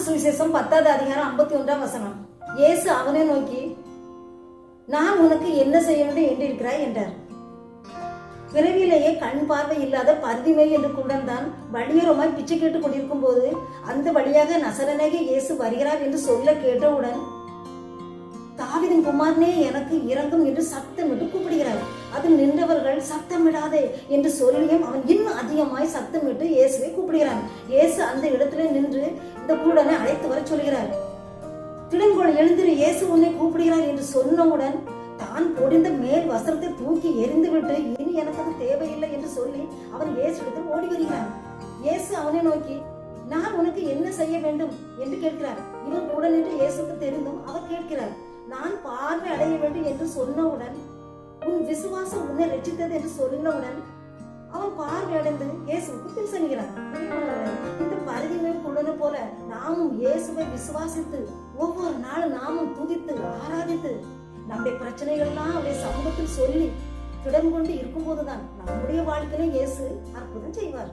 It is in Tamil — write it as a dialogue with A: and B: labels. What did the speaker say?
A: சுவிசேஷம் 10வது அதிகாரம் 51ஆம் வசனம். இயேசு அவனை நோக்கி, நான் உனக்கு என்ன செய்ய வேண்டும் என்று இருக்கிறாய் என்றார். பிறவிலேயே கண் பார்வை இல்லாத பரிதிமை என்று கூடந்தான் வழியோரமாய் பிச்சை கேட்டுக் கொண்டிருக்கும் போது அந்த வழியாக நசரேனாகிய இயேசு வருகிறார் என்று சொல்ல கேட்டவுடன், தாவீதின் குமாரனே எனக்கு இரங்கும் என்று சத்தமிட்டு கூப்பிடுகிறார். அதில் நின்றவர்கள் சத்தமிடாதே என்று சொல்லியும் அவன் இன்னும் அதிகமாய் சத்தமிட்டு இயேசுவை கூப்பிடுகிறான். இயேசு அந்த இடத்துல நின்று இந்த குருடனை அழைத்து வர சொல்கிறார். திடன்கொள் எழுந்திரு, இயேசு உன்னை கூப்பிடுகிறார் என்று சொன்னவுடன் தான் பொடிந்த மேல் வஸ்திரத்தை தூக்கி எரிந்து விட்டு, இனி எனக்கு அது தேவையில்லை என்று சொல்லி அவன் இயேசுவிடத்தில் ஓடி வருகிறான். இயேசு அவனை நோக்கி, நான் உனக்கு என்ன செய்ய வேண்டும் என்று கேட்கிறார். இவன் கூட நின்று இயேசுக்கு தெரிந்தும் அவர் கேட்கிறார். நான் பார்வை அடைய வேண்டும் என்று சொன்னவுடன், உன் விசுவாசம் உன்னை ரட்சித்தது என்று சொன்னவுடன் அவன் பார்வை அடைந்து இயேசுக்கு பின் செல்கிறான். இந்த பரிதிமை குள்ளனை போல நாமும் இயேசுவை விசுவாசித்து ஒவ்வொரு நாளும் நாமும் துதித்து ஆராதித்து நம்முடைய பிரச்சனைகள் எல்லாம் அவருடைய சமூகத்தில் சொல்லி திடம் கொண்டு இருக்கும் போதுதான் நம்முடைய வாழ்க்கையில இயேசு அற்புதம் செய்வார்.